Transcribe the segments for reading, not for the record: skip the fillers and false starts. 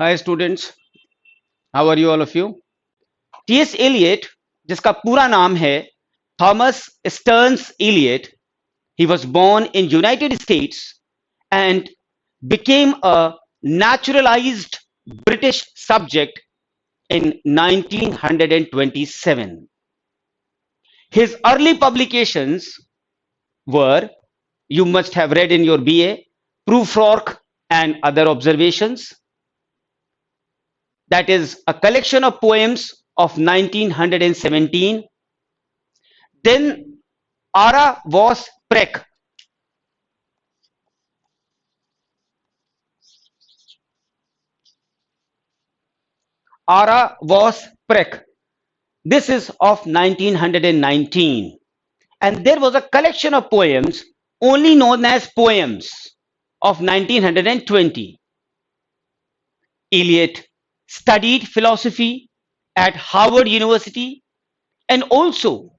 Hi students, how are you all of you? T.S. Eliot, जिसका पूरा नाम है Thomas Stearns Eliot, he was born in United States and became a naturalized British subject in 1927. His early publications were, you must have read in your BA, Prufrock and Other Observations. That is a collection of poems of 1917. Then Ara was Prek. Ara was Prek. This is of 1919. And there was a collection of poems only known as poems of 1920. Eliot studied philosophy at Harvard University and also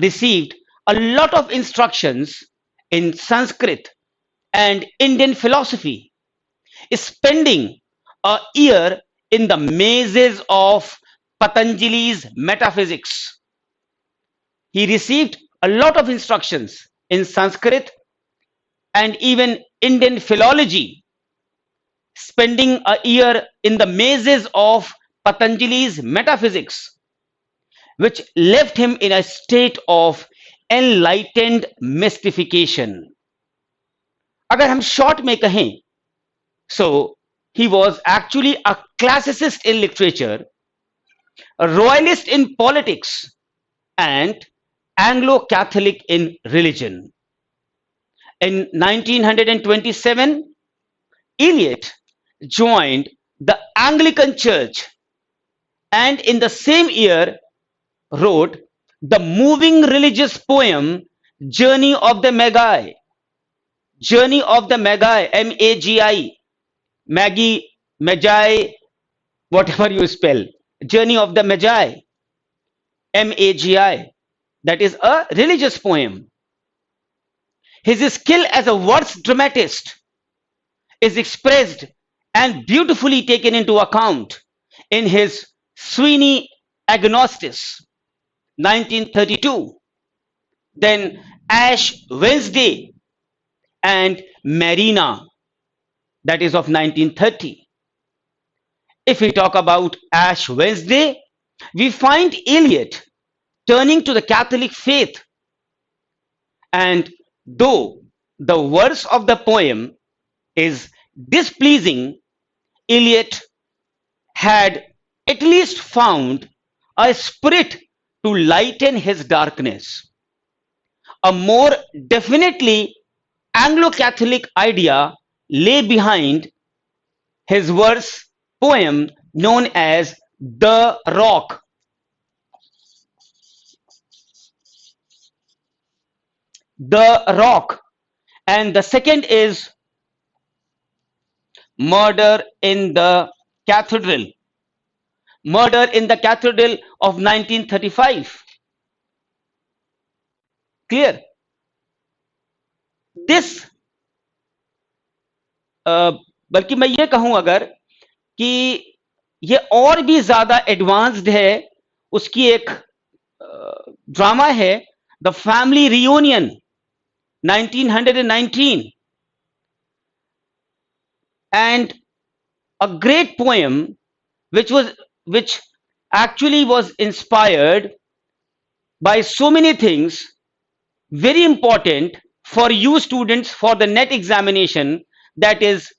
received a lot of instructions in Sanskrit and Indian philosophy, spending a year in the mazes of Patanjali's metaphysics. He received a lot of instructions in Sanskrit and even Indian philology, spending a year in the mazes of Patanjali's metaphysics, which left him in a state of enlightened mystification. अगर हम short में कहें, so he was actually a classicist in literature, a royalist in politics, and Anglo-Catholic in religion. In 1927, Eliot joined the Anglican Church and in the same year wrote the moving religious poem Journey of the Magi. Journey of the Magi, M-A-G-I, Magi, whatever you spell. Journey of the Magi, M-A-G-I. That is a religious poem. His skill as a verse dramatist is expressed and beautifully taken into account in his Sweeney Agnostis, 1932. Then Ash Wednesday and Marina, that is of 1930. If we talk about Ash Wednesday, we find Eliot turning to the Catholic faith, and though the verse of the poem is displeasing, Eliot had at least found a spirit to lighten his darkness. A more definitely Anglo-Catholic idea lay behind his verse poem known as The Rock. The Rock. And the second is Murder in the Cathedral. Murder in the Cathedral of 1935. Clear? This बल्कि मैं ये कहूं अगर कि ये और भी ज्यादा एडवांस्ड है, उसकी एक ड्रामा है the family reunion 1919, and a great poem which actually was inspired by so many things, very important for you students for the net examination, that is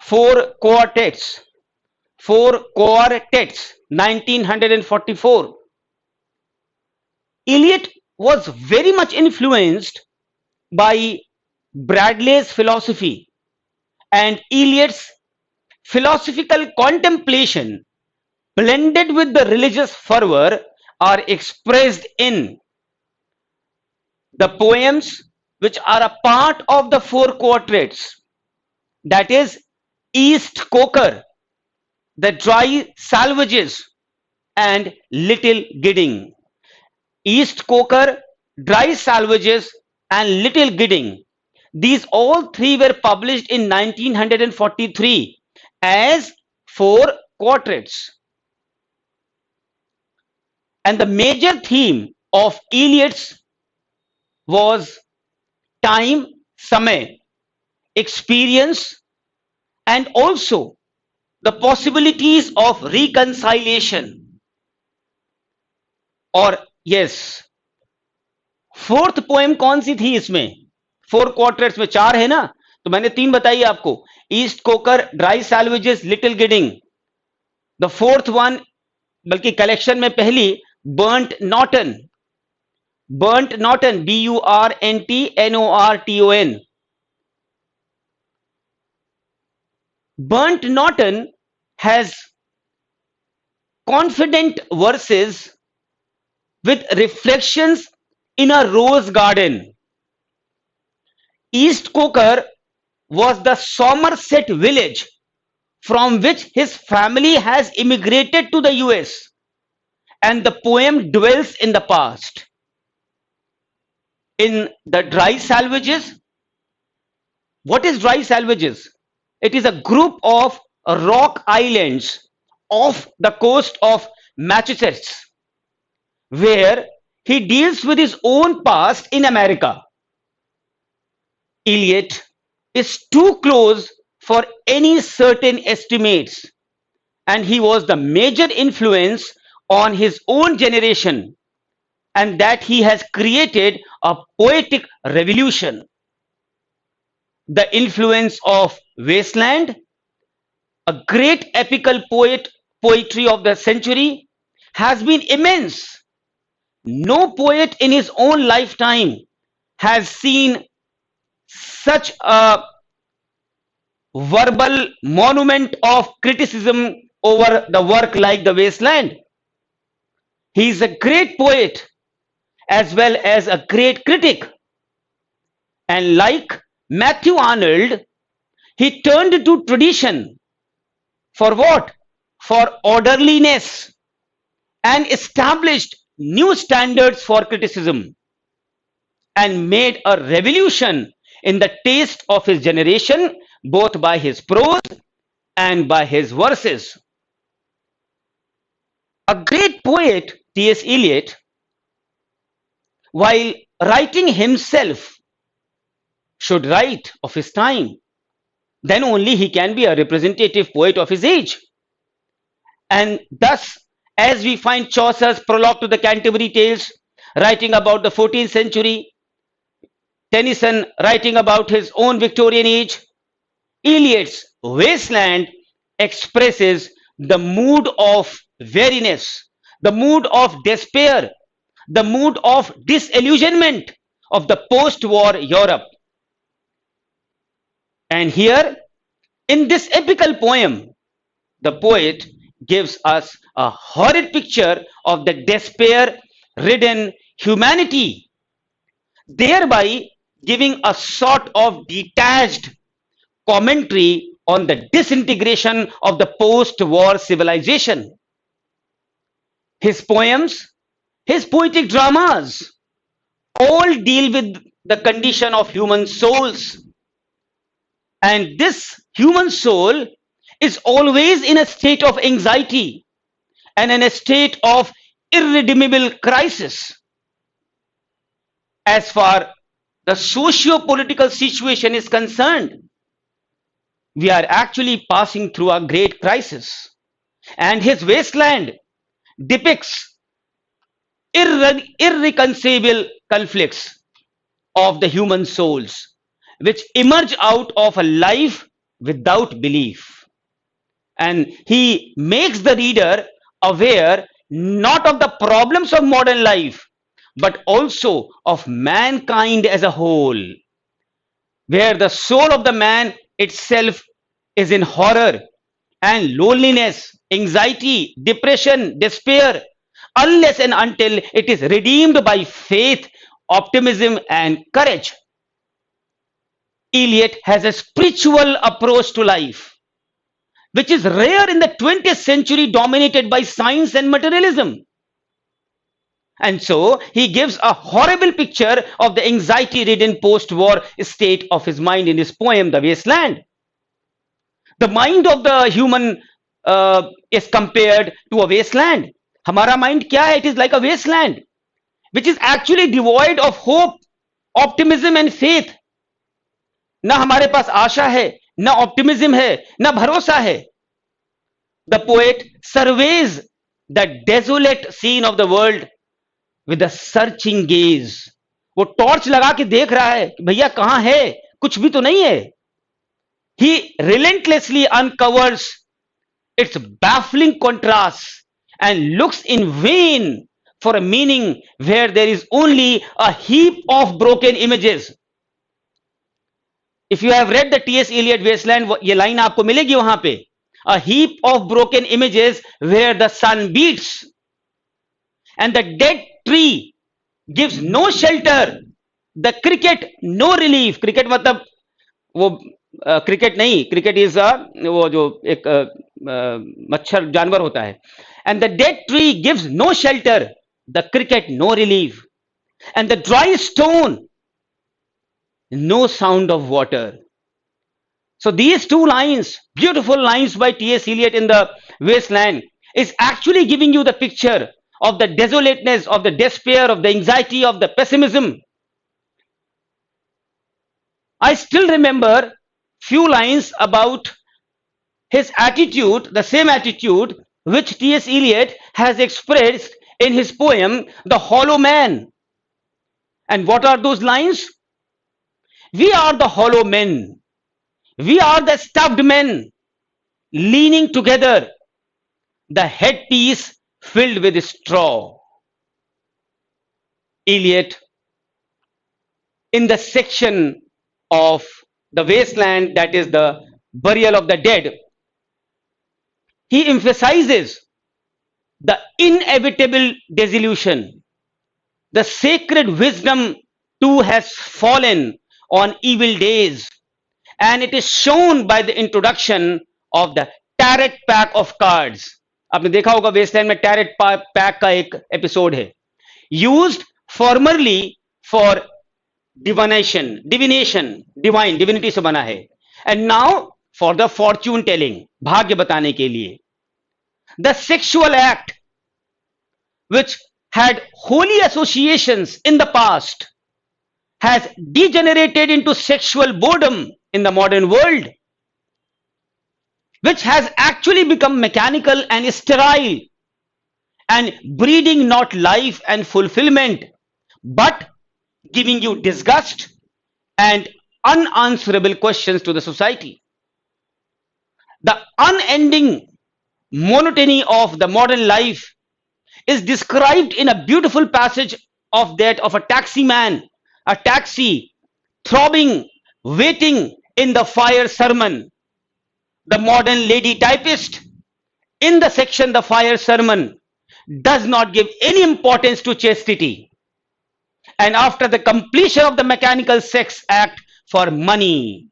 Four Quartets, 1944. Eliot was very much influenced by Bradley's philosophy, and Eliot's philosophical contemplation blended with the religious fervor are expressed in the poems which are a part of the four quartets, that is East Coker, The Dry Salvages, and Little Gidding. East Coker Dry Salvages, and Little Gidding. These all three were published in 1943 as 4 quartets. And the major theme of Eliot's was time, samay, experience, and also the possibilities of reconciliation. और yes, fourth poem कौन सी थी इसमें? 4 quarters में 4 है ना, तो मैंने 3 बताई आपको, East Coker, Dry Salvages, Little Gidding. The fourth one, बल्कि कलेक्शन में पहली, Burnt Norton. Burnt Norton, BURNTNORTON. Burnt Norton has confident verses with reflections in a rose garden. East Coker was the Somerset village from which his family has immigrated to the US, and the poem dwells in the past. In the Dry Salvages, what is Dry Salvages? It is a group of rock islands off the coast of Massachusetts, where he deals with his own past in America. Eliot is too close for any certain estimates, and he was the major influence on his own generation, and that he has created a poetic revolution. The influence of Wasteland, a great epical poetry of the century, has been immense. No poet in his own lifetime has seen such a verbal monument of criticism over the work like the Wasteland. He is a great poet as well as a great critic, and like Matthew Arnold, he turned to tradition for what? For orderliness, and established new standards for criticism, and made a revolution in the taste of his generation, both by his prose and by his verses. A great poet, T.S. Eliot, while writing himself, should write of his time. Then only he can be a representative poet of his age. And thus, as we find Chaucer's prologue to the Canterbury Tales writing about the 14th century, Tennyson writing about his own Victorian age, Eliot's Wasteland expresses the mood of weariness, the mood of despair, the mood of disillusionment of the post-war Europe. And here, in this epical poem, the poet gives us a horrid picture of the despair-ridden humanity, thereby giving a sort of detached commentary on the disintegration of the post-war civilization. His poems, his poetic dramas, all deal with the condition of human souls. And this human soul is always in a state of anxiety and in a state of irredeemable crisis. As far the socio-political situation is concerned, we are actually passing through a great crisis. And his Wasteland depicts irreconcilable conflicts of the human souls, which emerge out of a life without belief. And he makes the reader aware not of the problems of modern life, but also of mankind as a whole, where the soul of the man itself is in horror and loneliness, anxiety, depression, despair, unless and until it is redeemed by faith, optimism, and courage. Eliot has a spiritual approach to life, which is rare in the 20th century, dominated by science and materialism. And so he gives a horrible picture of the anxiety-ridden post-war state of his mind in his poem, The Wasteland. The mind of the human is compared to a wasteland. हमारा mind क्या है? It is like a wasteland, which is actually devoid of hope, optimism and faith. ना हमारे पास आशा है, ना optimism है, ना भरोसा है. The poet surveys the desolate scene of the world with a searching gaze. वो टॉर्च लगा के देख रहा है कि भैया कहां है, कुछ भी तो नहीं है. He relentlessly uncovers its baffling contrasts and looks in vain for a meaning where there is only a heap of broken images. If you have read the T.S. Eliot Wasteland, ये लाइन आपको मिलेगी वहां पे. A heap of broken images where the sun beats and the dead tree gives no shelter, the cricket no relief. cricket मतलब वो cricket नहीं, cricket is वो जो एक मच्छर जानवर होता है. And the dead tree gives no shelter, the cricket no relief, and the dry stone no sound of water. So these two lines, beautiful lines by T.S. Eliot in the Wasteland, is actually giving you the picture of the desolateness, of the despair, of the anxiety, of the pessimism. I still remember few lines about his attitude, the same attitude which T.S. Eliot has expressed in his poem, The Hollow Man. And what are those lines? We are the hollow men. We are the stuffed men, leaning together, the headpiece filled with straw. Eliot, in the section of the wasteland, that is the burial of the dead, he emphasizes the inevitable dissolution. The sacred wisdom too has fallen on evil days, and it is shown by the introduction of the tarot pack of cards. आपने देखा होगा Westland में tarot pack का एक episode है. Used formerly for divination, divinity से बना है, and now for the fortune telling, भाग्य बताने के लिए. The sexual act, which had holy associations in the past, has degenerated into sexual boredom in the modern world, which has actually become mechanical and sterile and breeding not life and fulfillment, but giving you disgust and unanswerable questions to the society. The unending monotony of the modern life is described in a beautiful passage of that of a taxi man, a taxi throbbing, waiting in the fire sermon. The modern lady typist in the section The Fire Sermon does not give any importance to chastity, and after the completion of the mechanical sex act for money.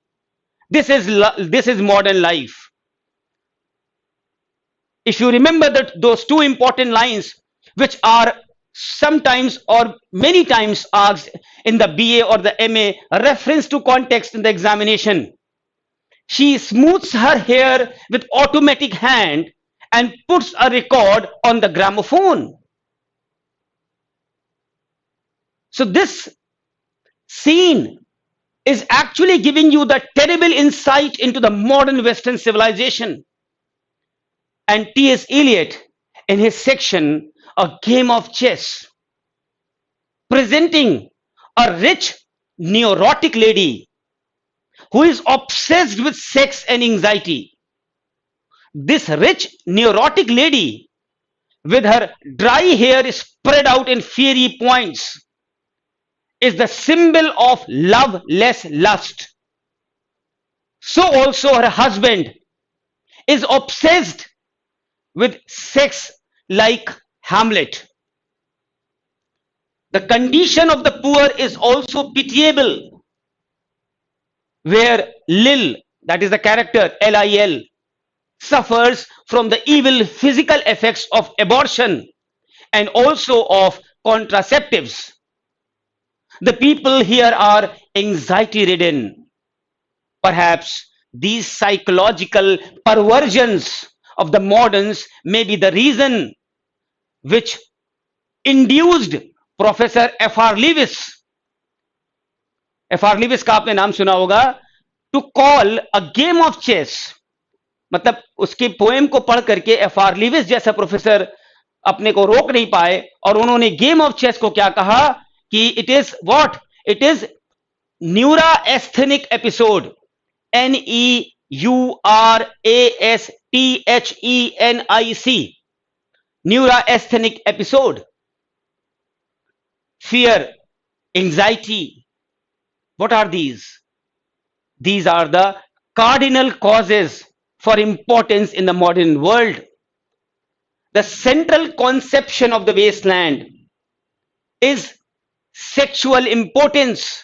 This is modern life. If you remember that those two important lines, which are sometimes or many times asked in the BA or the MA, a reference to context in the examination. She smooths her hair with automatic hand and puts a record on the gramophone. So this scene is actually giving you the terrible insight into the modern Western civilization. And T.S. Eliot, in his section, A Game of Chess, presenting a rich, neurotic lady who is obsessed with sex and anxiety. This rich, neurotic lady, with her dry hair spread out in fiery points, is the symbol of loveless lust. So also her husband is obsessed with sex like Hamlet. The condition of the poor is also pitiable, where Lil, that is the character Lil, suffers from the evil physical effects of abortion and also of contraceptives. The people here are anxiety ridden. Perhaps these psychological perversions of the moderns may be the reason which induced Professor F.R. Lewis. F.R. Lewis का आपने नाम सुना होगा, to call a game of chess. मतलब उसके poem को पढ़ करके F.R. Lewis जैसा प्रोफेसर अपने को रोक नहीं पाए और उन्होंने गेम ऑफ चेस को क्या कहा कि it is what, it is neurasthenic episode, NEURASTHENIC, neurasthenic episode. Fear, anxiety, what are these? These are the cardinal causes for importance in the modern world. The central conception of the wasteland is sexual impotence,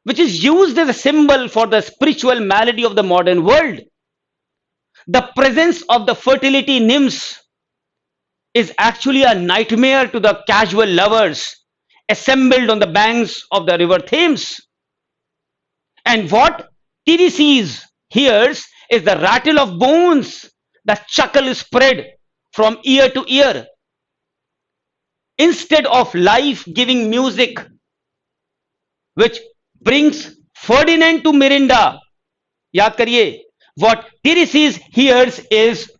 which is used as a symbol for the spiritual malady of the modern world. The presence of the fertility nymphs is actually a nightmare to the casual lovers assembled on the banks of the river Thames. And what TDCs hears is the rattle of bones, the chuckle is spread from ear to ear. Instead of life-giving music, which brings Ferdinand to Mirinda, yaad kariye, what TDCs hears is,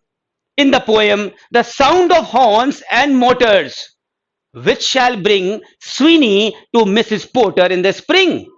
in the poem, the sound of horns and motors, which shall bring Sweeney to Mrs. Porter in the spring.